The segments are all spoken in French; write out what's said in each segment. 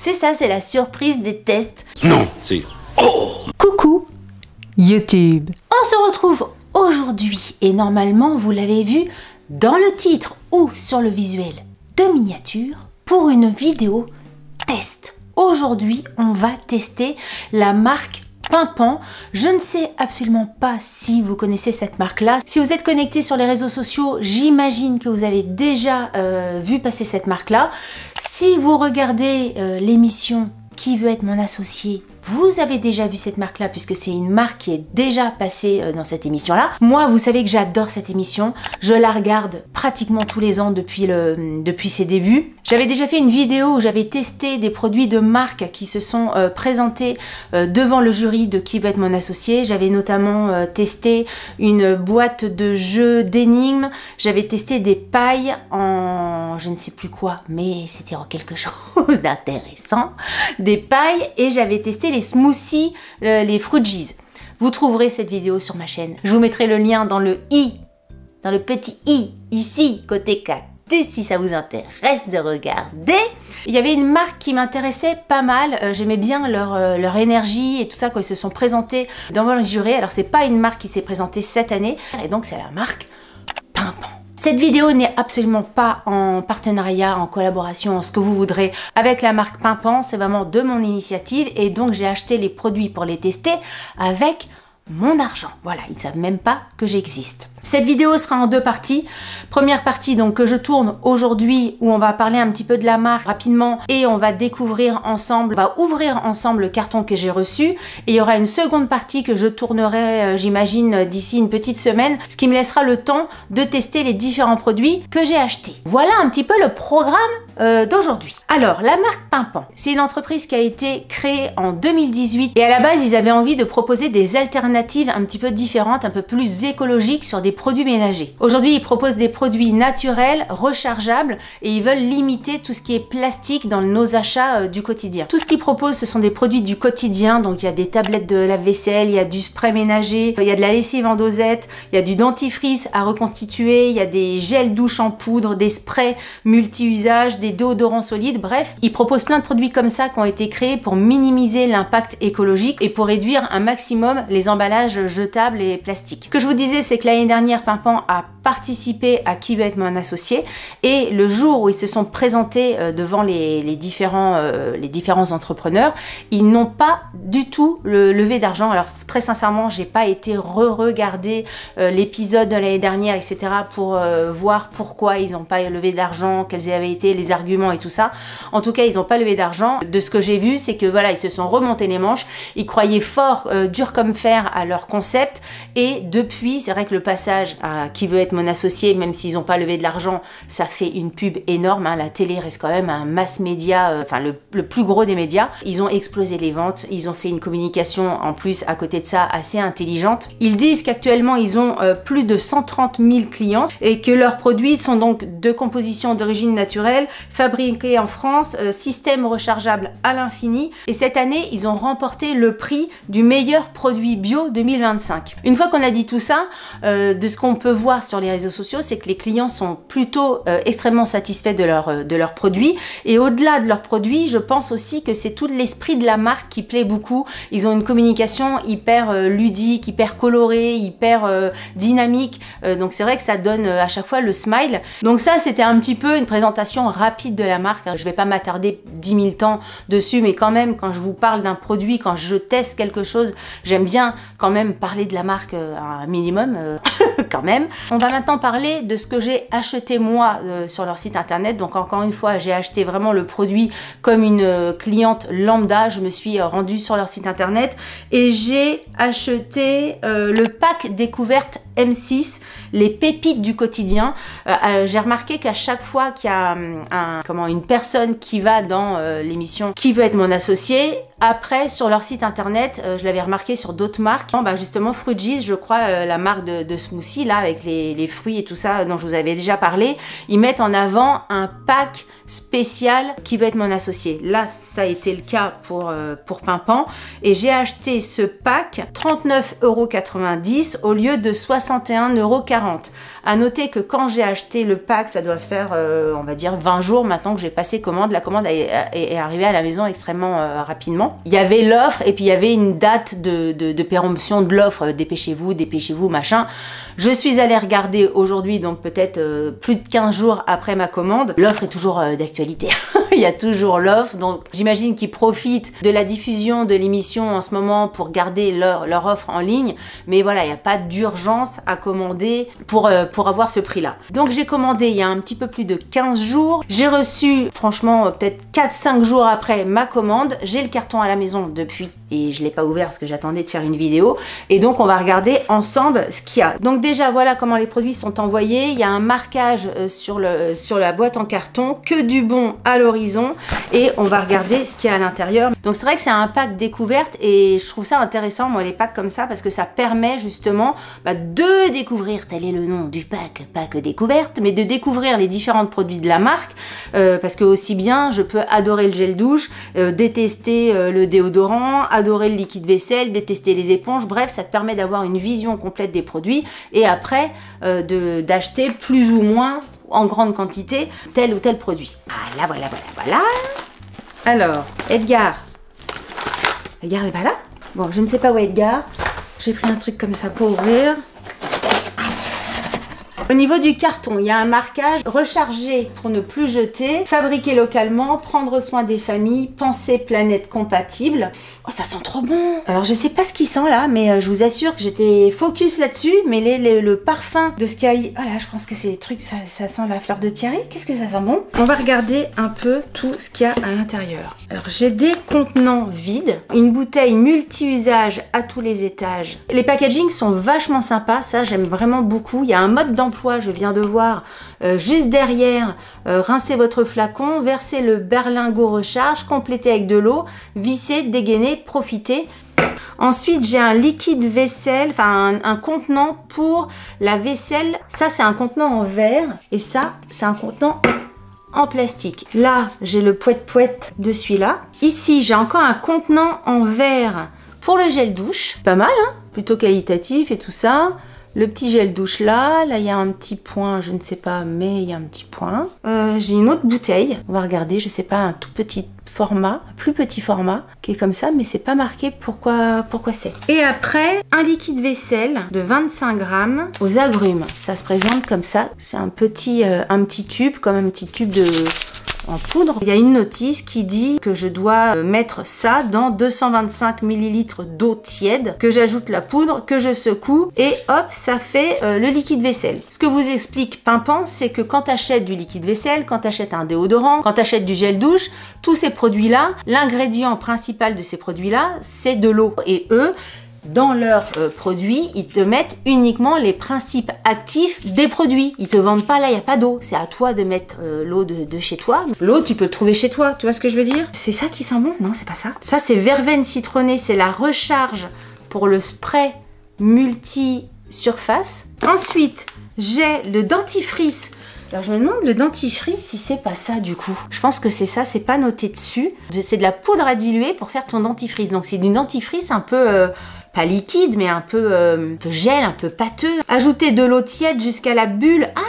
C'est ça, c'est la surprise des tests. Non, c'est... Oh! Coucou YouTube. On se retrouve aujourd'hui et normalement vous l'avez vu dans le titre ou sur le visuel de miniature pour une vidéo test. Aujourd'hui, on va tester la marque Pimpant. Je ne sais absolument pas si vous connaissez cette marque-là. Si vous êtes connecté sur les réseaux sociaux, j'imagine que vous avez déjà vu passer cette marque-là. Si vous regardez l'émission Qui veut être mon associé, vous avez déjà vu cette marque-là puisque c'est une marque qui est déjà passée dans cette émission-là. Moi, vous savez que j'adore cette émission. Je la regarde pratiquement tous les ans depuis ses débuts. J'avais déjà fait une vidéo où j'avais testé des produits de marque qui se sont présentés devant le jury de Qui veut être mon associé. J'avais notamment testé une boîte de jeux d'énigmes. J'avais testé des pailles en je ne sais plus quoi, mais c'était en quelque chose d'intéressant. Des pailles et j'avais testé les smoothies, les Frugies. Vous trouverez cette vidéo sur ma chaîne. Je vous mettrai le lien dans le i, dans le petit i, ici, côté cactus, si ça vous intéresse de regarder. Il y avait une marque qui m'intéressait pas mal. J'aimais bien leur énergie et tout ça quand ils se sont présentés devant le jury. Alors c'est pas une marque qui s'est présentée cette année, et donc c'est la marque Pimpant. Cette vidéo n'est absolument pas en partenariat, en collaboration, en ce que vous voudrez avec la marque Pimpant. C'est vraiment de mon initiative et donc j'ai acheté les produits pour les tester avec mon argent. Voilà, ils ne savent même pas que j'existe. Cette vidéo sera en deux parties. Première partie donc que je tourne aujourd'hui où on va parler un petit peu de la marque rapidement et on va découvrir ensemble, on va ouvrir ensemble le carton que j'ai reçu et il y aura une seconde partie que je tournerai j'imagine d'ici une petite semaine, ce qui me laissera le temps de tester les différents produits que j'ai achetés. Voilà un petit peu le programme d'aujourd'hui. Alors la marque Pimpant, c'est une entreprise qui a été créée en 2018 et à la base ils avaient envie de proposer des alternatives un petit peu différentes, un peu plus écologiques sur des produits ménagers. Aujourd'hui, ils proposent des produits naturels, rechargeables et ils veulent limiter tout ce qui est plastique dans nos achats du quotidien. Tout ce qu'ils proposent, ce sont des produits du quotidien. Donc, il y a des tablettes de lave-vaisselle, il y a du spray ménager, il y a de la lessive en dosette, il y a du dentifrice à reconstituer, il y a des gels douche en poudre, des sprays multi-usages, des déodorants solides. Bref, ils proposent plein de produits comme ça qui ont été créés pour minimiser l'impact écologique et pour réduire un maximum les emballages jetables et plastiques. Ce que je vous disais, c'est que l'année dernière, Pimpant a participé à Qui veut être mon associé et le jour où ils se sont présentés devant les différents entrepreneurs, ils n'ont pas du tout levé d'argent. Alors très sincèrement, j'ai pas été re-regarder l'épisode de l'année dernière, etc. pour voir pourquoi ils n'ont pas levé d'argent, quels avaient été les arguments et tout ça. En tout cas, ils n'ont pas levé d'argent. De ce que j'ai vu, c'est que voilà, ils se sont remontés les manches, ils croyaient fort, dur comme fer à leur concept et depuis, c'est vrai que le passage à Qui veut être mon associé, même s'ils n'ont pas levé de l'argent, ça fait une pub énorme, hein. La télé reste quand même un mass média, enfin le plus gros des médias. Ils ont explosé les ventes, ils ont fait une communication en plus à côté de ça assez intelligente. Ils disent qu'actuellement ils ont plus de 130 000 clients et que leurs produits sont donc de composition d'origine naturelle, fabriqués en France, système rechargeable à l'infini et cette année ils ont remporté le prix du meilleur produit bio 2025. Une fois qu'on a dit tout ça, de ce qu'on peut voir sur les réseaux sociaux, c'est que les clients sont plutôt extrêmement satisfaits de leurs produits et au-delà de leurs produits, je pense aussi que c'est tout l'esprit de la marque qui plaît beaucoup. Ils ont une communication hyper ludique, hyper colorée, hyper dynamique, donc c'est vrai que ça donne à chaque fois le smile. Donc ça, c'était un petit peu une présentation rapide de la marque. Je vais pas m'attarder 10 000 temps dessus, mais quand même, quand je vous parle d'un produit, quand je teste quelque chose, j'aime bien quand même parler de la marque un minimum, quand même. On va maintenant parler de ce que j'ai acheté moi sur leur site internet. Donc encore une fois, j'ai acheté vraiment le produit comme une cliente lambda. Je me suis rendue sur leur site internet et j'ai acheté le pack découverte M6, les pépites du quotidien. J'ai remarqué qu'à chaque fois qu'il y a une personne qui va dans l'émission Qui veut être mon associé, après sur leur site internet, je l'avais remarqué sur d'autres marques, justement Frugies, je crois, la marque de smoothie là avec les fruits et tout ça dont je vous avais déjà parlé, ils mettent en avant un pack spécial Qui veut être mon associé. Là, ça a été le cas pour Pimpant et j'ai acheté ce pack 39,90 € au lieu de 60 61,40 €. À noter que quand j'ai acheté le pack, ça doit faire, on va dire, 20 jours maintenant que j'ai passé commande. La commande est arrivée à la maison extrêmement rapidement. Il y avait l'offre et puis il y avait une date de péremption de l'offre. Dépêchez-vous, machin. Je suis allée regarder aujourd'hui, donc peut-être plus de 15 jours après ma commande. L'offre est toujours d'actualité. Il y a toujours l'offre, donc j'imagine qu'ils profitent de la diffusion de l'émission en ce moment pour garder leur offre en ligne. Mais voilà, il n'y a pas d'urgence à commander pour avoir ce prix-là. Donc j'ai commandé il y a un petit peu plus de 15 jours. J'ai reçu, franchement, peut-être 4-5 jours après ma commande. J'ai le carton à la maison depuis et je ne l'ai pas ouvert parce que j'attendais de faire une vidéo. Et donc on va regarder ensemble ce qu'il y a. Donc déjà, voilà comment les produits sont envoyés. Il y a un marquage sur la boîte en carton, que du bon à l'horizon. Et on va regarder ce qu'il y a à l'intérieur. Donc c'est vrai que c'est un pack découverte et je trouve ça intéressant, moi, les packs comme ça, parce que ça permet justement de découvrir, tel est le nom du pack découverte, mais de découvrir les différents produits de la marque, parce que aussi bien je peux adorer le gel douche, détester le déodorant, adorer le liquide vaisselle, détester les éponges, bref, ça te permet d'avoir une vision complète des produits et après d'acheter plus ou moins en grande quantité tel ou tel produit. Voilà. Alors, Edgar n'est pas là? Bon, je ne sais pas où est Edgar. J'ai pris un truc comme ça pour ouvrir. Au niveau du carton, il y a un marquage: recharger pour ne plus jeter, fabriquer localement, prendre soin des familles, penser planète compatible. Oh, ça sent trop bon! Alors, je sais pas ce qu'il sent là, mais je vous assure que j'étais focus là-dessus. Mais le parfum de ce qu'il y a... Oh là, je pense que c'est des trucs, ça sent la fleur de Thierry. Qu'est-ce que ça sent bon? On va regarder un peu tout ce qu'il y a à l'intérieur. Alors, j'ai des contenants vides, une bouteille multi-usage à tous les étages. Les packagings sont vachement sympas, ça j'aime vraiment beaucoup. Il y a un mode d'emploi, je viens de voir, juste derrière, rincez votre flacon, versez le berlingot recharge, complétez avec de l'eau, vissez, dégainez, profitez. Ensuite, j'ai un liquide vaisselle, enfin un contenant pour la vaisselle. Ça, c'est un contenant en verre et ça, c'est un contenant en plastique. Là, j'ai le poète-poète de celui-là. Ici, j'ai encore un contenant en verre pour le gel douche. Pas mal, hein? Plutôt qualitatif et tout ça. Le petit gel douche là, il y a un petit point, je ne sais pas, mais il y a un petit point. J'ai une autre bouteille, on va regarder, je sais pas, un tout petit format, un plus petit format, qui est comme ça, mais c'est pas marqué pourquoi c'est. Et après, un liquide vaisselle de 25 grammes aux agrumes. Ça se présente comme ça, c'est un petit tube, comme un petit tube en poudre. Il y a une notice qui dit que je dois mettre ça dans 225 ml d'eau tiède, que j'ajoute la poudre, que je secoue et hop, ça fait le liquide vaisselle. Ce que vous explique Pimpant, c'est que quand tu achètes du liquide vaisselle, quand tu achètes un déodorant, quand tu achètes du gel douche, tous ces produits-là, l'ingrédient principal de ces produits-là, c'est de l'eau. Et eux, dans leurs produits, ils te mettent uniquement les principes actifs des produits. Ils te vendent pas là, il n'y a pas d'eau. C'est à toi de mettre l'eau de chez toi. L'eau, tu peux le trouver chez toi. Tu vois ce que je veux dire? C'est ça qui sent bon? Non, c'est pas ça. Ça, c'est verveine citronnée. C'est la recharge pour le spray multi-surface. Ensuite, j'ai le dentifrice. Alors je me demande le dentifrice si c'est pas ça du coup. Je pense que c'est ça, c'est pas noté dessus. C'est de la poudre à diluer pour faire ton dentifrice. Donc c'est du dentifrice un peu... pas liquide, mais un peu gel, un peu pâteux. Ajoutez de l'eau tiède jusqu'à la bulle. Ah!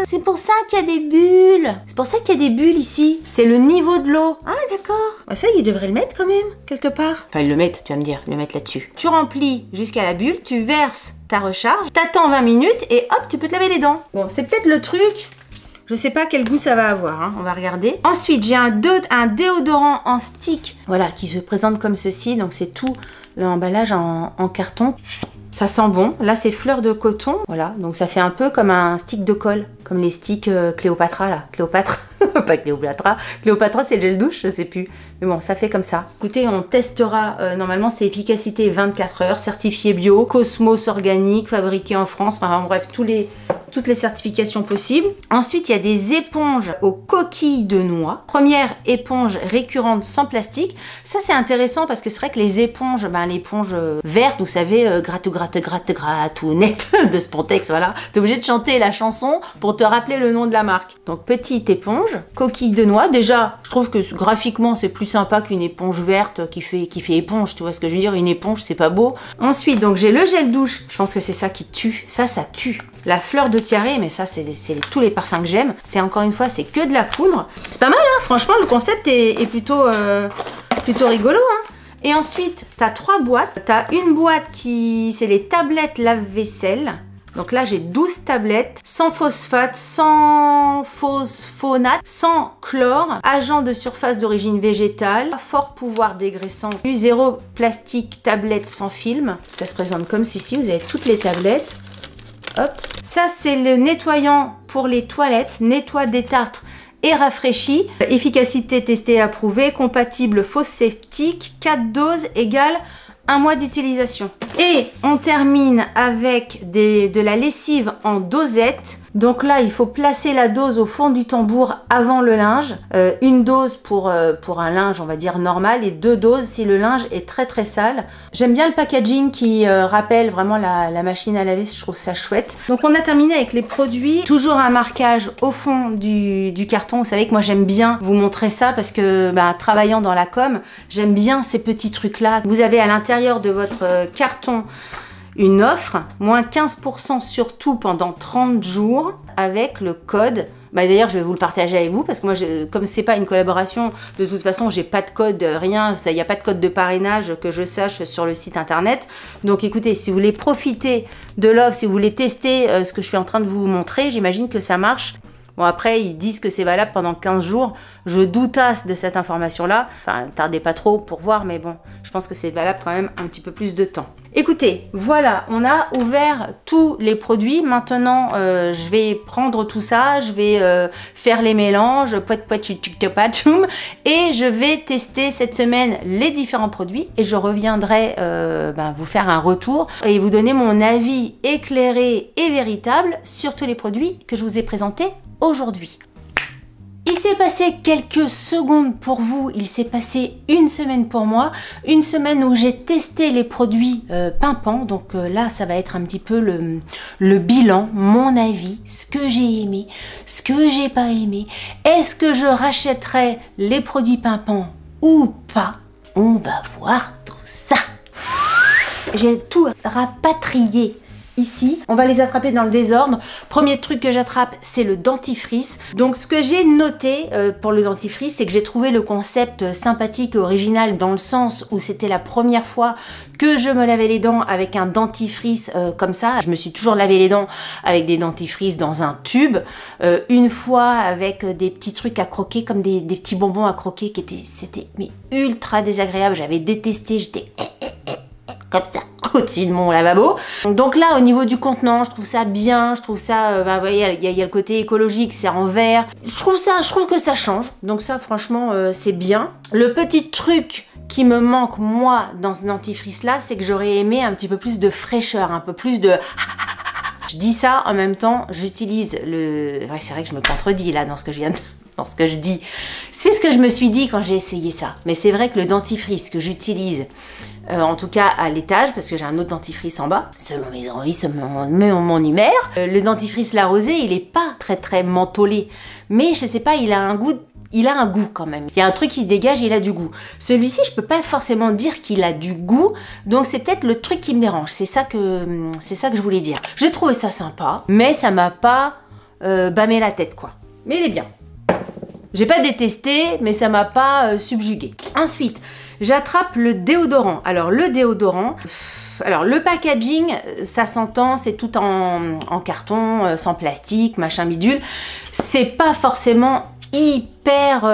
C'est pour ça qu'il y a des bulles. C'est pour ça qu'il y a des bulles ici. C'est le niveau de l'eau. Ah, d'accord. Bah, ça, ils devraient le mettre quand même, quelque part. Enfin, ils le mettent, tu vas me dire. Ils le mettent là-dessus. Tu remplis jusqu'à la bulle, tu verses ta recharge, t'attends 20 minutes et hop, tu peux te laver les dents. Bon, c'est peut-être le truc. Je sais pas quel goût ça va avoir, hein. On va regarder. Ensuite, j'ai un déodorant en stick, voilà, qui se présente comme ceci. Donc, c'est tout l'emballage en carton. Ça sent bon. Là, c'est fleur de coton. Voilà, donc ça fait un peu comme un stick de colle, comme les sticks Cléopatra, là. Cléopâtre, pas Cléopatra. Cléopatra, c'est le gel douche, je sais plus. Mais bon, ça fait comme ça. Écoutez, on testera. Normalement, c'est efficacité 24 heures, certifié bio, Cosmos organique, fabriqué en France. Enfin, bref, tout toutes les certifications possibles. Ensuite, il y a des éponges aux coquilles de noix. Première éponge récurrente sans plastique. Ça, c'est intéressant parce que c'est vrai que les éponges, l'éponge verte, vous savez, gratte ou net de Spontex, voilà. T'es obligé de chanter la chanson pour te rappeler le nom de la marque. Donc, petite éponge, coquille de noix. Déjà, je trouve que graphiquement, c'est plus sympa qu'une éponge verte qui fait éponge. Tu vois ce que je veux dire? Une éponge, c'est pas beau. Ensuite, donc, j'ai le gel douche. Je pense que c'est ça qui tue. Ça tue. La fleur de tiare, mais ça, c'est tous les parfums que j'aime. C'est encore une fois, c'est que de la poudre. C'est pas mal, hein. Franchement, le concept est plutôt rigolo, hein. Et ensuite, tu as 3 boîtes. Tu as une boîte c'est les tablettes lave-vaisselle. Donc là, j'ai 12 tablettes, sans phosphate, sans phosphonate, sans chlore, agent de surface d'origine végétale, fort pouvoir dégraissant, du 0 plastique, tablette sans film. Ça se présente comme ceci, vous avez toutes les tablettes. Hop. Ça, c'est le nettoyant pour les toilettes, nettoie, détartre et rafraîchit. Efficacité testée et approuvée, compatible fosse septique, 4 doses égale 1 mois d'utilisation. Et on termine avec de la lessive en dosette. Donc là, il faut placer la dose au fond du tambour avant le linge. Une dose pour un linge, on va dire, normal, et 2 doses si le linge est très très sale. J'aime bien le packaging qui rappelle vraiment la machine à laver, je trouve ça chouette. Donc on a terminé avec les produits. Toujours un marquage au fond du carton. Vous savez que moi j'aime bien vous montrer ça parce que travaillant dans la com, j'aime bien ces petits trucs-là. Vous avez à l'intérieur de votre carton une offre, moins 15% sur tout pendant 30 jours avec le code. D'ailleurs, je vais vous le partager avec vous parce que moi, comme c'est pas une collaboration, de toute façon, j'ai pas de code, rien, il n'y a pas de code de parrainage que je sache sur le site internet. Donc écoutez, si vous voulez profiter de l'offre, si vous voulez tester ce que je suis en train de vous montrer, j'imagine que ça marche. Bon, après, ils disent que c'est valable pendant 15 jours. Je doutasse de cette information-là. Enfin, tardez pas trop pour voir, mais bon, je pense que c'est valable quand même un petit peu plus de temps. Écoutez, voilà, on a ouvert tous les produits. Maintenant, je vais prendre tout ça, je vais faire les mélanges, et je vais tester cette semaine les différents produits et je reviendrai vous faire un retour et vous donner mon avis éclairé et véritable sur tous les produits que je vous ai présentés aujourd'hui. Il s'est passé quelques secondes pour vous, il s'est passé une semaine pour moi, une semaine où j'ai testé les produits pimpants, donc là ça va être un petit peu le bilan, mon avis, ce que j'ai aimé, ce que j'ai pas aimé, est-ce que je rachèterai les produits pimpants ou pas? On va voir tout ça. J'ai tout rapatrié. Ici, on va les attraper dans le désordre. Premier truc que j'attrape, c'est le dentifrice. Donc, ce que j'ai noté pour le dentifrice, c'est que j'ai trouvé le concept sympathique et original dans le sens où c'était la première fois que je me lavais les dents avec un dentifrice comme ça. Je me suis toujours lavé les dents avec des dentifrices dans un tube. Une fois avec des petits trucs à croquer, comme des petits bonbons à croquer, c'était ultra désagréable. J'avais détesté, j'étais comme ça au-dessus de mon lavabo. Donc là, au niveau du contenant, je trouve ça bien, je trouve ça, vous voyez, il y a le côté écologique, c'est en verre. Je trouve que ça change. Donc ça, franchement, c'est bien. Le petit truc qui me manque, moi, dans ce dentifrice-là, c'est que j'aurais aimé un petit peu plus de fraîcheur, un peu plus de... Je dis ça, en même temps, j'utilise le... Ouais, c'est vrai que je me contredis, là, dans ce que je viens de... Dans ce que je dis. C'est ce que je me suis dit quand j'ai essayé ça. Mais c'est vrai que le dentifrice que j'utilise, en tout cas à l'étage, parce que j'ai un autre dentifrice en bas, selon mes envies, selon mon humeur, le dentifrice La Rosée, il est pas très mentholé. Mais je sais pas, il a un goût quand même. Il y a un truc qui se dégage, il a du goût. Celui-ci, je peux pas forcément dire qu'il a du goût, donc c'est peut-être le truc qui me dérange. C'est ça que je voulais dire. J'ai trouvé ça sympa, mais ça m'a pas bâmé la tête, quoi. Mais il est bien. J'ai pas détesté, mais ça m'a pas subjugué. Ensuite, j'attrape le déodorant. Alors, le déodorant... Alors, le packaging, ça s'entend, c'est tout en carton, sans plastique, machin bidule. C'est pas forcément hyper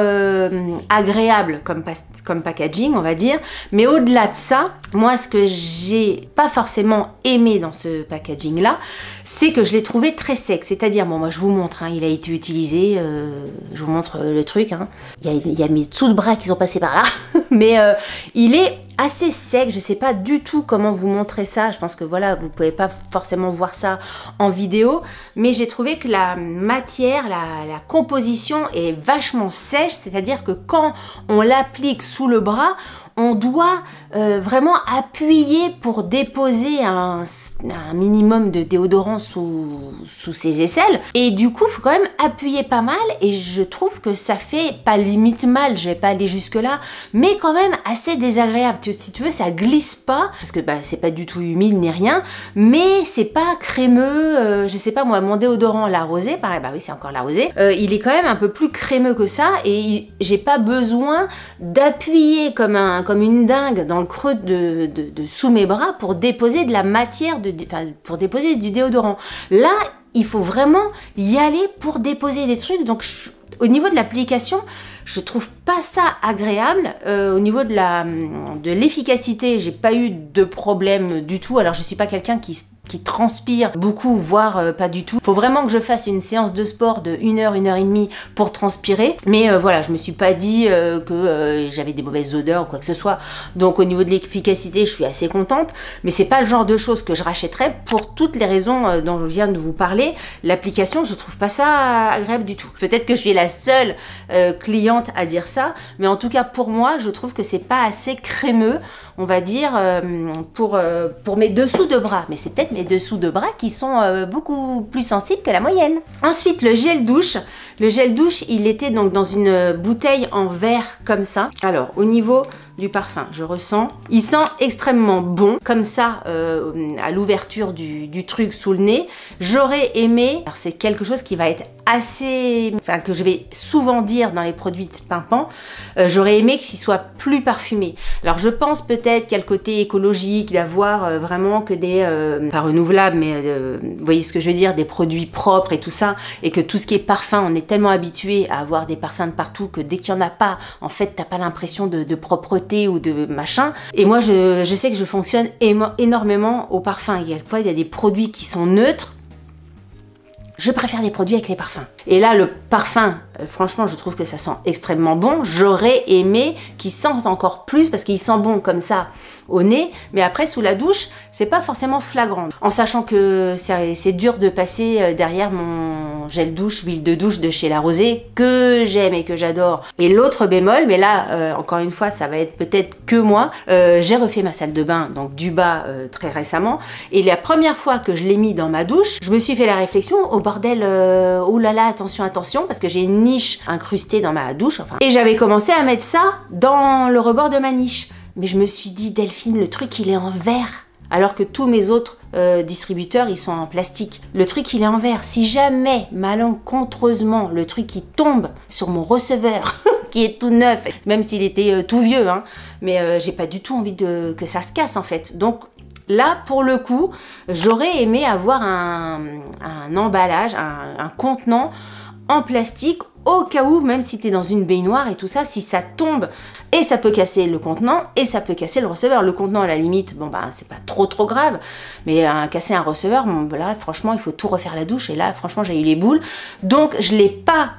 agréable comme packaging, on va dire. Mais au-delà de ça, moi, ce que j'ai pas forcément aimé dans ce packaging-là, c'est que je l'ai trouvé très sec. C'est-à-dire, bon, moi, je vous montre, hein, il a été utilisé, je vous montre le truc. Hein. Il y a mes dessous de bras qui sont passés par là. mais il est assez sec. Je sais pas du tout comment vous montrer ça. Je pense que voilà, vous pouvez pas forcément voir ça en vidéo, mais j'ai trouvé que la matière, la composition est vachement sèche, c'est-à-dire que quand on l'applique sous le bras, on doit vraiment appuyer pour déposer un minimum de déodorant sous ses aisselles. Et du coup, il faut quand même appuyer pas mal. Et je trouve que ça fait pas limite mal, je vais pas aller jusque là, mais quand même assez désagréable. Si tu veux, ça glisse pas, parce que bah, c'est pas du tout humide ni rien, mais c'est pas crémeux. Je sais pas moi, mon déodorant, la rosée, pareil, bah oui, c'est encore la rosée. Il est quand même un peu plus crémeux que ça, et j'ai pas besoin d'appuyer comme une dingue dans le creux de sous mes bras pour déposer de la matière, pour déposer du déodorant. Là, il faut vraiment y aller pour déposer des trucs. Donc, au niveau de l'application, je trouve pas ça agréable. Au niveau de l'efficacité, j'ai pas eu de problème du tout. Alors, je suis pas quelqu'un qui transpire beaucoup, voire pas du tout. Faut vraiment que je fasse une séance de sport de 1 heure, 1 heure et demie pour transpirer. Mais voilà, je me suis pas dit que j'avais des mauvaises odeurs ou quoi que ce soit. Donc au niveau de l'efficacité, je suis assez contente. Mais c'est pas le genre de choses que je rachèterais pour toutes les raisons dont je viens de vous parler. L'application, je trouve pas ça agréable du tout. Peut-être que je suis la seule cliente à dire ça. Mais en tout cas, pour moi, je trouve que c'est pas assez crémeux, on va dire, pour mes dessous de bras. Mais c'est peut-être mes dessous de bras qui sont beaucoup plus sensibles que la moyenne. Ensuite, le gel douche. Le gel douche, il était donc dans une bouteille en verre comme ça. Alors, au niveau du parfum, je ressens, il sent extrêmement bon, comme ça, à l'ouverture du truc sous le nez. J'aurais aimé, alors c'est quelque chose qui va être assez, enfin que je vais souvent dire dans les produits de pimpant, j'aurais aimé qu'il soit plus parfumé. Alors je pense peut-être qu'il y a le côté écologique, d'avoir vraiment que des, pas renouvelables, mais vous voyez ce que je veux dire, des produits propres et tout ça, et que tout ce qui est parfum, on est tellement habitué à avoir des parfums de partout que dès qu'il n'y en a pas, en fait, t'as pas l'impression de propreté ou de machin. Et moi, je sais que je fonctionne énormément au parfum. Il y a des produits qui sont neutres. Je préfère les produits avec les parfums. Et là, le parfum, franchement, je trouve que ça sent extrêmement bon. J'aurais aimé qu'il sente encore plus parce qu'il sent bon comme ça au nez. Mais après, sous la douche, c'est pas forcément flagrant. En sachant que c'est dur de passer derrière mon gel douche, huile de douche de chez La Rosée, que j'aime et que j'adore. Et l'autre bémol, mais là, encore une fois, ça va être peut-être que moi, j'ai refait ma salle de bain, donc du bas, très récemment. Et la première fois que je l'ai mis dans ma douche, je me suis fait la réflexion, oh bordel, oh là là, attention, attention, parce que j'ai une niche incrustée dans ma douche, enfin. Et j'avais commencé à mettre ça dans le rebord de ma niche. Mais je me suis dit, Delphine, le truc, il est en verre. Alors que tous mes autres distributeurs, ils sont en plastique. Le truc, il est en verre. Si jamais, malencontreusement, le truc, il tombe sur mon receveur, qui est tout neuf, même s'il était tout vieux, hein, mais j'ai pas du tout envie que ça se casse, en fait. Donc, là, pour le coup, j'aurais aimé avoir un emballage, un contenant en plastique, au cas où, même si tu es dans une baignoire et tout ça, si ça tombe, et ça peut casser le contenant, et ça peut casser le receveur. Le contenant, à la limite, bon bah c'est pas trop grave, mais casser un receveur, bon, là, franchement, il faut tout refaire la douche, et là, franchement, j'ai eu les boules. Donc, je l'ai pas,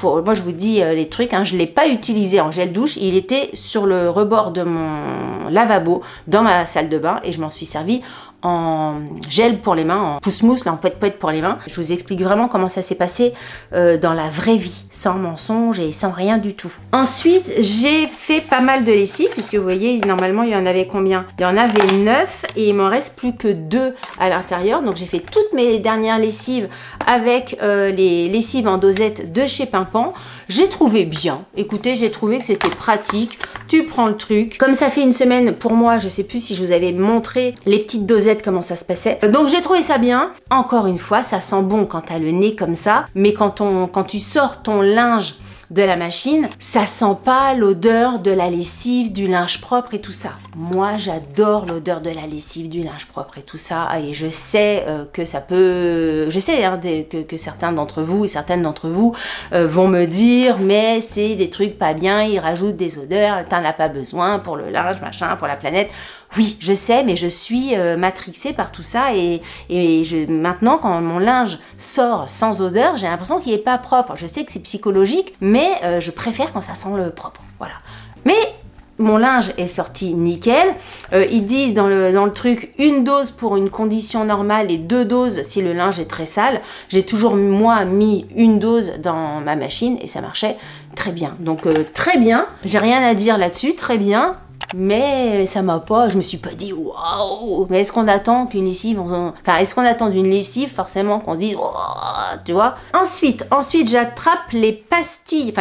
moi je vous dis les trucs, hein, je l'ai pas utilisé en gel douche, il était sur le rebord de mon lavabo, dans ma salle de bain, et je m'en suis servi en gel pour les mains, en pousse-mousse, là, en poète-poète pour les mains. Je vous explique vraiment comment ça s'est passé dans la vraie vie, sans mensonge et sans rien du tout. Ensuite, j'ai fait pas mal de lessive, puisque vous voyez, normalement, il y en avait combien? Il y en avait 9 et il m'en reste plus que 2 à l'intérieur. Donc, j'ai fait toutes mes dernières lessives avec les lessives en dosette de chez Pimpant. J'ai trouvé bien. Écoutez, j'ai trouvé que c'était pratique. Tu prends le truc. Comme ça fait une semaine, pour moi, je sais plus si je vous avais montré les petites dosettes, comment ça se passait. Donc, j'ai trouvé ça bien. Encore une fois, ça sent bon quand t'as le nez comme ça. Mais quand tu sors ton linge de la machine, ça sent pas l'odeur de la lessive, du linge propre et tout ça. Moi, j'adore l'odeur de la lessive, du linge propre et tout ça. Et je sais que ça peut... Je sais hein, que certains d'entre vous et certaines d'entre vous vont me dire « Mais c'est des trucs pas bien, ils rajoutent des odeurs, t'en as pas besoin pour le linge, machin, pour la planète. » Oui, je sais, mais je suis matrixée par tout ça et maintenant, quand mon linge sort sans odeur, j'ai l'impression qu'il n'est pas propre. Je sais que c'est psychologique, mais je préfère quand ça sent le propre. Voilà. Mais mon linge est sorti nickel. Ils disent dans le truc une dose pour une condition normale et 2 doses si le linge est très sale. J'ai toujours moi mis une dose dans ma machine et ça marchait très bien. Donc très bien, j'ai rien à dire là-dessus, très bien. Mais ça m'a pas, je me suis pas dit waouh. Mais est-ce qu'on attend qu'une lessive, enfin est-ce qu'on attend d'une lessive forcément qu'on se dise waouh, tu vois. Ensuite j'attrape les pastilles,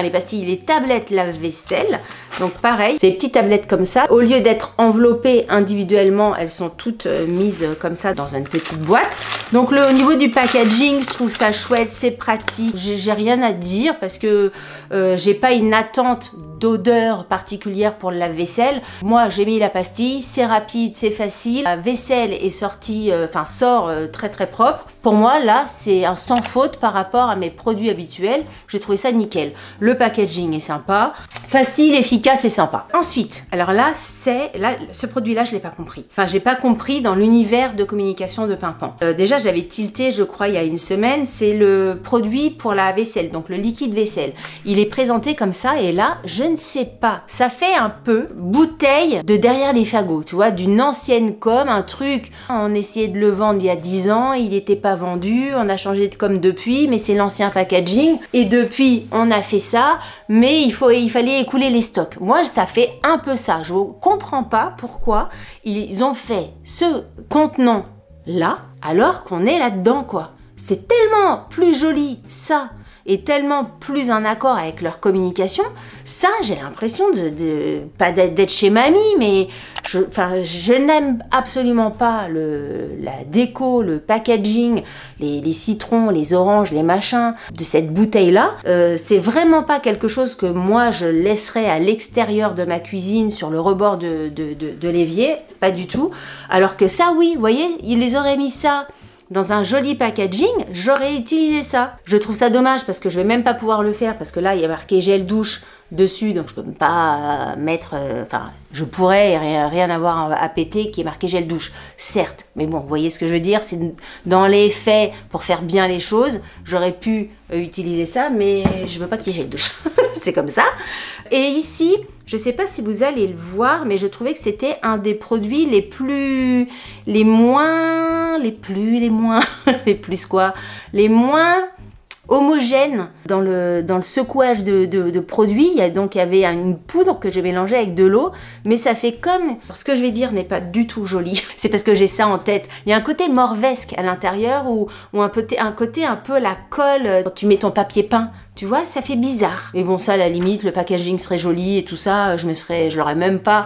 les tablettes lave-vaisselle. Donc pareil, ces petites tablettes comme ça, au lieu d'être enveloppées individuellement, elles sont toutes mises comme ça dans une petite boîte. Donc au niveau du packaging, je trouve ça chouette, c'est pratique. J'ai rien à dire parce que j'ai pas une attente d'odeur particulière pour le lave-vaisselle. Moi, j'ai mis la pastille, c'est rapide, c'est facile. La vaisselle est sortie, sort très très propre. Pour moi, là, c'est un sans faute par rapport à mes produits habituels. J'ai trouvé ça nickel. Le packaging est sympa, facile, efficace et sympa. Ensuite, alors là, ce produit-là, je l'ai pas compris. Enfin, j'ai pas compris dans l'univers de communication de Pimpan. Déjà, j'avais tilté, je crois, il y a une semaine. C'est le produit pour la vaisselle, donc le liquide vaisselle. Il est présenté comme ça et là, je ne sais pas. Ça fait un peu bouteille de derrière les fagots, tu vois, d'une ancienne com, un truc. On essayait de le vendre il y a 10 ans, il n'était pas vendu, on a changé de com depuis, mais c'est l'ancien packaging. Et depuis, on a fait ça, mais il fallait écouler les stocks. Moi, ça fait un peu ça. Je comprends pas pourquoi ils ont fait ce contenant là, alors qu'on est là-dedans, quoi. C'est tellement plus joli, ça, et tellement plus en accord avec leur communication. Ça, j'ai l'impression pas d'être chez mamie, mais je n'aime absolument pas la déco, le packaging, les citrons, les oranges, les machins de cette bouteille-là. C'est vraiment pas quelque chose que moi je laisserais à l'extérieur de ma cuisine sur le rebord de l'évier, pas du tout. Alors que ça, oui, vous voyez, ils les auraient mis ça dans un joli packaging, j'aurais utilisé ça. Je trouve ça dommage parce que je vais même pas pouvoir le faire parce que là, il y a marqué gel douche dessus, donc je peux pas mettre... je pourrais rien avoir à péter qui est marqué gel douche, certes. Mais bon, vous voyez ce que je veux dire, c'est dans les faits, pour faire bien les choses, j'aurais pu utiliser ça, mais je veux pas qu'il y ait gel douche. C'est comme ça. Et ici, je sais pas si vous allez le voir, mais je trouvais que c'était un des produits les moins homogène dans le secouage de produits. Il y avait une poudre que j'ai mélangée avec de l'eau, mais ça fait comme... Ce que je vais dire n'est pas du tout joli. C'est parce que j'ai ça en tête. Il y a un côté morvesque à l'intérieur ou un côté un peu la colle quand tu mets ton papier peint. Tu vois, ça fait bizarre. Mais bon, ça, à la limite, le packaging serait joli et tout ça, je l'aurais même pas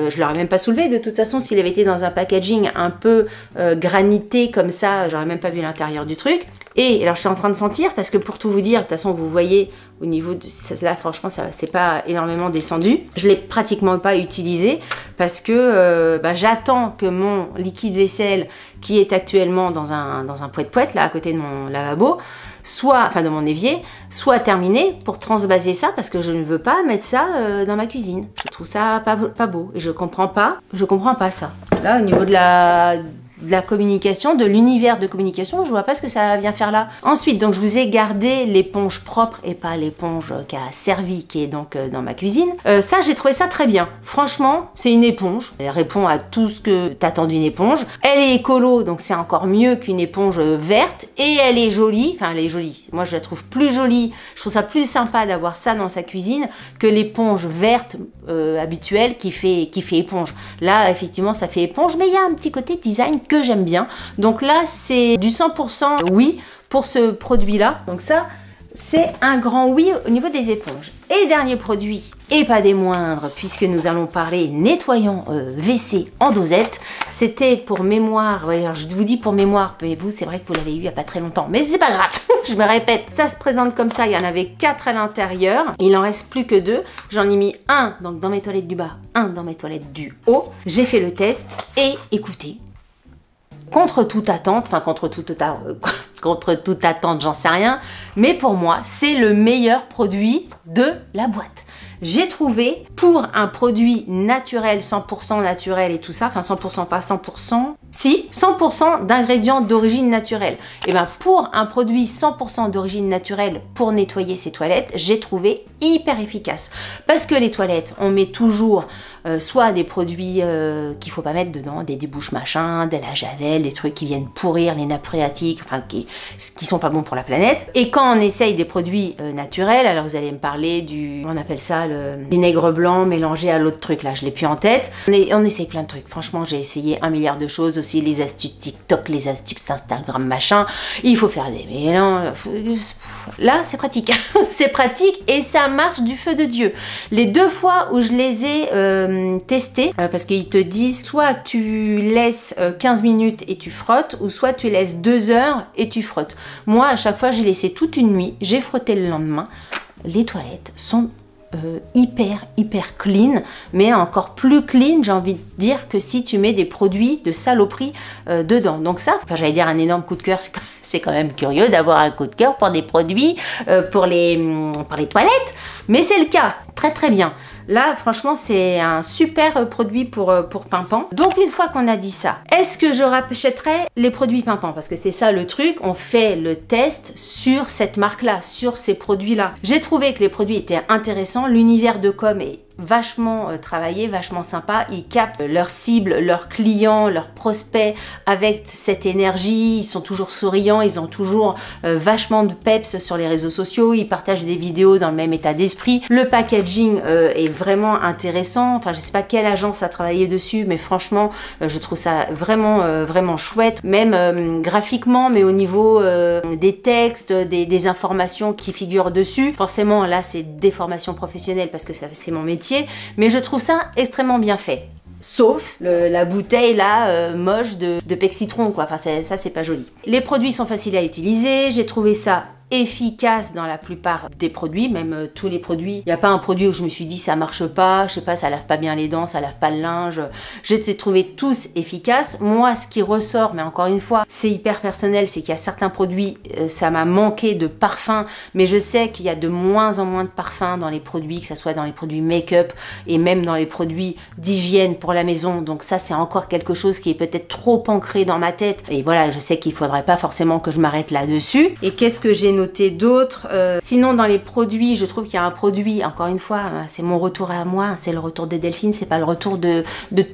soulevé. De toute façon, s'il avait été dans un packaging un peu granité comme ça, j'aurais même pas vu l'intérieur du truc. Et alors, je suis en train de sentir, parce que pour tout vous dire, de toute façon, vous voyez, au niveau de là, franchement, ça c'est pas énormément descendu. Je l'ai pratiquement pas utilisé, parce que j'attends que mon liquide vaisselle, qui est actuellement dans un poète-poète, là, à côté de mon lavabo, de mon évier, soit terminé pour transvaser ça parce que je ne veux pas mettre ça dans ma cuisine. Je trouve ça pas beau et je comprends pas ça. Là, au niveau de la communication, de l'univers de communication, je vois pas ce que ça vient faire là. Ensuite, donc je vous ai gardé l'éponge propre et pas l'éponge qui a servi, qui est donc dans ma cuisine. Ça, j'ai trouvé ça très bien. Franchement, c'est une éponge. Elle répond à tout ce que t'attends d'une éponge. Elle est écolo, donc c'est encore mieux qu'une éponge verte. Et elle est jolie. Enfin, elle est jolie. Moi, je la trouve plus jolie. Je trouve ça plus sympa d'avoir ça dans sa cuisine que l'éponge verte habituelle qui fait éponge. Là, effectivement, ça fait éponge, mais il y a un petit côté design que j'aime bien. Donc là, c'est du 100% oui pour ce produit-là. Donc ça, c'est un grand oui au niveau des éponges. Et dernier produit, et pas des moindres, puisque nous allons parler nettoyant WC en dosette. C'était pour mémoire, ouais, alors je vous dis pour mémoire, mais vous, c'est vrai que vous l'avez eu il n'y a pas très longtemps, mais c'est pas grave, je me répète. Ça se présente comme ça, il y en avait 4 à l'intérieur, il en reste plus que 2. J'en ai mis un donc dans mes toilettes du bas, un dans mes toilettes du haut. J'ai fait le test et écoutez, contre toute attente, j'en sais rien, mais pour moi, c'est le meilleur produit de la boîte. J'ai trouvé, pour un produit naturel, 100% naturel et tout ça, enfin 100% pas 100%, Si, 100% d'ingrédients d'origine naturelle. Et bien pour un produit 100% d'origine naturelle pour nettoyer ses toilettes, j'ai trouvé hyper efficace. Parce que les toilettes, on met toujours soit des produits qu'il faut pas mettre dedans, des débouches machin, de la javel, des trucs qui viennent pourrir les nappes phréatiques, enfin qui sont pas bons pour la planète. Et quand on essaye des produits naturels, alors vous allez me parler du, on appelle ça le vinaigre blanc mélangé à l'autre truc là, je l'ai plus en tête. On essaye plein de trucs. Franchement, j'ai essayé 1 milliard de choses aussi, les astuces TikTok, les astuces Instagram machin. Il faut faire des mélanges. Là, c'est pratique. C'est pratique et ça marche du feu de Dieu. Les 2 fois où je les ai testés, parce qu'ils te disent soit tu laisses 15 minutes et tu frottes, ou soit tu laisses 2 heures et tu frottes. Moi, à chaque fois, j'ai laissé toute une nuit, j'ai frotté le lendemain. Les toilettes sont hyper clean, mais encore plus clean, j'ai envie de dire, que si tu mets des produits de saloperie dedans. Donc ça, enfin, j'allais dire un énorme coup de cœur, c'est quand même curieux d'avoir un coup de cœur pour des produits pour les toilettes, mais c'est le cas, très bien. Là, franchement, c'est un super produit pour Pimpant. Donc, une fois qu'on a dit ça, est-ce que je rachèterai les produits Pimpant? Parce que c'est ça le truc, on fait le test sur cette marque-là, sur ces produits-là. J'ai trouvé que les produits étaient intéressants, l'univers de com est vachement travaillé, vachement sympa. Ils captent leur cible, leurs clients, leurs prospects avec cette énergie. Ils sont toujours souriants, ils ont toujours vachement de peps sur les réseaux sociaux. Ils partagent des vidéos dans le même état d'esprit. Le packaging est vraiment intéressant. Enfin, je sais pas quelle agence a travaillé dessus, mais franchement, je trouve ça vraiment chouette. Même graphiquement, mais au niveau des textes, des informations qui figurent dessus. Forcément, là, c'est des formations professionnelles parce que c'est mon métier. Mais je trouve ça extrêmement bien fait. Sauf la bouteille là, moche de Pec Citron, quoi. Enfin, ça, c'est pas joli. Les produits sont faciles à utiliser. J'ai trouvé ça efficace dans la plupart des produits, même tous les produits. Il n'y a pas un produit où je me suis dit ça marche pas, je sais pas, ça lave pas bien les dents, ça lave pas le linge. J'ai trouvé tous efficaces. Moi, ce qui ressort, mais encore une fois, c'est hyper personnel, c'est qu'il y a certains produits, ça m'a manqué de parfum, mais je sais qu'il y a de moins en moins de parfum dans les produits, que ce soit dans les produits make-up et même dans les produits d'hygiène pour la maison. Donc ça, c'est encore quelque chose qui est peut-être trop ancré dans ma tête. Et voilà, je sais qu'il faudrait pas forcément que je m'arrête là-dessus. Et qu'est-ce que j'ai noté d'autres? Sinon, dans les produits, je trouve qu'il y a un produit, encore une fois, c'est mon retour à moi, c'est le retour de Delphine, c'est pas le retour de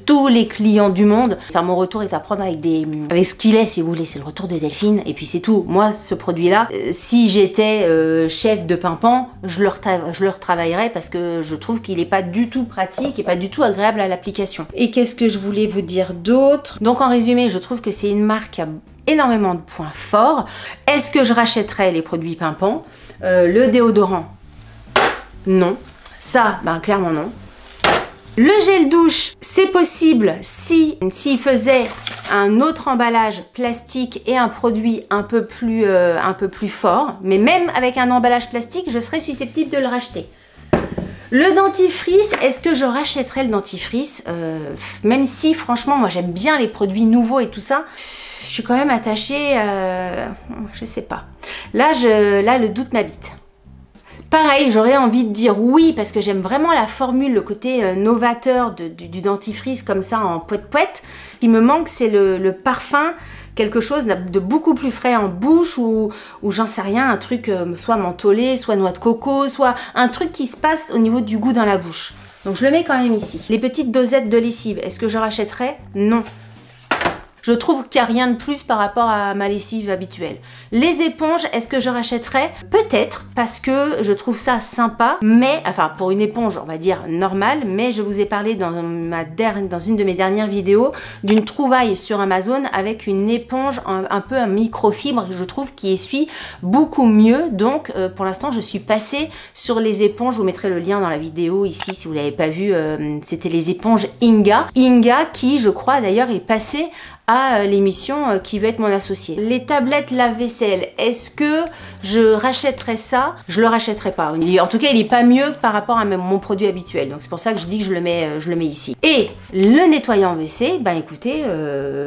tous les clients du monde. Enfin, mon retour est à prendre avec ce qu'il est, si vous voulez, c'est le retour de Delphine, et puis c'est tout. Moi, ce produit-là, si j'étais chef de Pimpant, je le retravaillerais parce que je trouve qu'il est pas du tout pratique et pas du tout agréable à l'application. Et qu'est-ce que je voulais vous dire d'autre? Donc, en résumé, je trouve que c'est une marque qui a énormément de points forts. Est-ce que je rachèterais les produits Pimpant? Le déodorant, non. Ça, ben clairement non. Le gel douche, c'est possible s'il faisait un autre emballage plastique et un produit un peu plus fort. Mais même avec un emballage plastique, je serais susceptible de le racheter. Le dentifrice, est-ce que je rachèterais le dentifrice? Même si, franchement, moi j'aime bien les produits nouveaux et tout ça, je suis quand même attachée, je sais pas. Là, le doute m'habite. Pareil, j'aurais envie de dire oui, parce que j'aime vraiment la formule, le côté novateur du dentifrice, comme ça, en poète-poète. Ce qui me manque, c'est le parfum, quelque chose de beaucoup plus frais en bouche, ou j'en sais rien, un truc soit mentholé, soit noix de coco, soit un truc qui se passe au niveau du goût dans la bouche. Donc je le mets quand même ici. Les petites dosettes de lessive, est-ce que je rachèterais? Non. Je trouve qu'il n'y a rien de plus par rapport à ma lessive habituelle. Les éponges, est-ce que je rachèterais? Peut-être, parce que je trouve ça sympa, mais, enfin, pour une éponge, on va dire normale, mais je vous ai parlé dans une de mes dernières vidéos d'une trouvaille sur Amazon avec une éponge un peu en microfibre, je trouve, qui essuie beaucoup mieux. Donc, pour l'instant, je suis passée sur les éponges. Je vous mettrai le lien dans la vidéo ici, si vous ne l'avez pas vu. C'était les éponges Inga. Inga, qui, je crois, d'ailleurs, est passée à l'émission Qui veut être mon associé. Les tablettes lave-vaisselle, est-ce que je rachèterais ça? Je le rachèterais pas. En tout cas, il est pas mieux par rapport à mon produit habituel. Donc c'est pour ça que je dis que je le mets ici. Et le nettoyant WC, ben écoutez,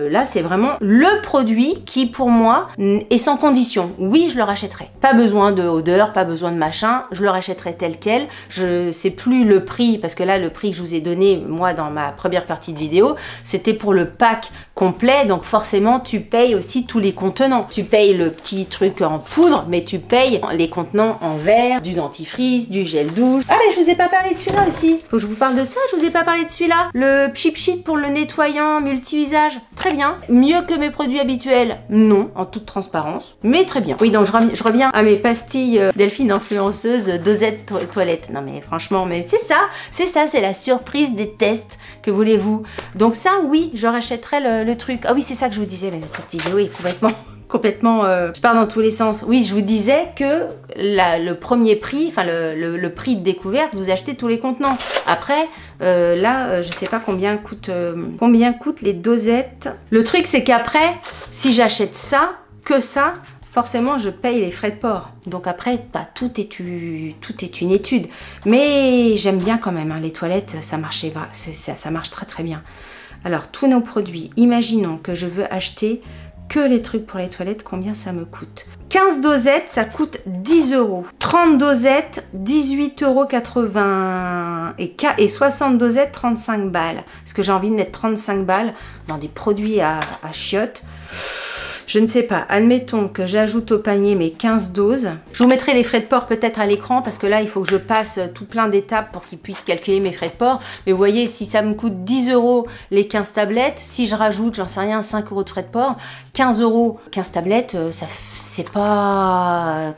là c'est vraiment le produit qui pour moi est sans condition. Oui, je le rachèterais. Pas besoin de odeur, pas besoin de machin. Je le rachèterais tel quel. Je sais plus le prix, parce que là le prix que je vous ai donné moi dans ma première partie de vidéo, c'était pour le pack complet, donc forcément tu payes aussi tous les contenants. Tu payes le petit truc en poudre, mais tu payes les contenants en verre, du dentifrice, du gel douche. Ah mais je vous ai pas parlé de celui-là aussi. Faut que je vous parle de ça, je vous ai pas parlé de celui-là. Le Cheap Sheet pour le nettoyant multi-usage. Très bien. Mieux que mes produits habituels? Non, en toute transparence. Mais très bien. Oui, donc je reviens à mes pastilles Delphine influenceuse dosette toilette. Non mais franchement, mais c'est ça, c'est la surprise des tests. Que voulez-vous? Donc ça, oui, je rachèterai le truc. Ah oui, c'est ça que je vous disais, mais cette vidéo est complètement je pars dans tous les sens. Oui, je vous disais que le premier prix, enfin le prix de découverte, vous achetez tous les contenants. Après, je sais pas combien coûtent les dosettes. Le truc, c'est qu'après, si j'achète ça, que ça, forcément, je paye les frais de port. Donc après, bah, tout est une étude. Mais j'aime bien quand même, hein, les toilettes, ça marche très très bien. Alors, tous nos produits, imaginons que je veux acheter que les trucs pour les toilettes, combien ça me coûte? 15 dosettes, ça coûte 10 €. 30 dosettes, 18,80 € et 60 dosettes, 35 balles. Parce que j'ai envie de mettre 35 balles dans des produits à chiottes. Je ne sais pas, admettons que j'ajoute au panier mes 15 doses. Je vous mettrai les frais de port peut-être à l'écran parce que là, il faut que je passe tout plein d'étapes pour qu'ils puissent calculer mes frais de port. Mais vous voyez, si ça me coûte 10 € les 15 tablettes, si je rajoute, j'en sais rien, 5 € de frais de port, 15 €, 15 tablettes, c'est pas...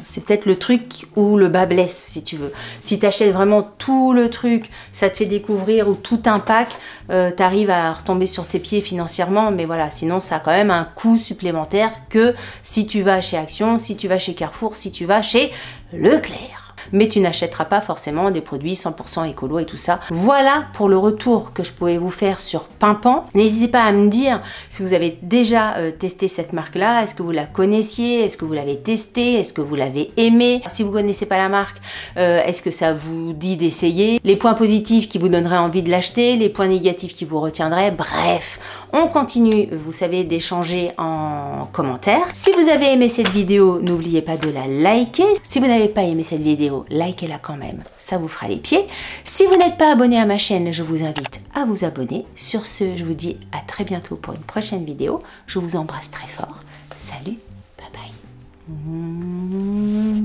C'est peut-être le truc où le bas blesse, si tu veux. Si tu achètes vraiment tout le truc, ça te fait découvrir, ou tout un pack, tu arrives à retomber sur tes pieds financièrement, mais voilà, sinon ça a quand même un coût supplémentaire que si tu vas chez Action, si tu vas chez Carrefour, si tu vas chez Leclerc. Mais tu n'achèteras pas forcément des produits 100% écolo et tout ça. Voilà pour le retour que je pouvais vous faire sur Pimpan. N'hésitez pas à me dire si vous avez déjà testé cette marque-là. Est-ce que vous la connaissiez? Est-ce que vous l'avez testée? Est-ce que vous l'avez aimée? Si vous ne connaissez pas la marque, est-ce que ça vous dit d'essayer? Les points positifs qui vous donneraient envie de l'acheter, les points négatifs qui vous retiendraient. Bref, on continue, vous savez, d'échanger en commentaire. Si vous avez aimé cette vidéo, n'oubliez pas de la liker. Si vous n'avez pas aimé cette vidéo, likez-la quand même, ça vous fera les pieds. Si vous n'êtes pas abonné à ma chaîne, je vous invite à vous abonner. Sur ce, je vous dis à très bientôt pour une prochaine vidéo. Je vous embrasse très fort. Salut, bye bye.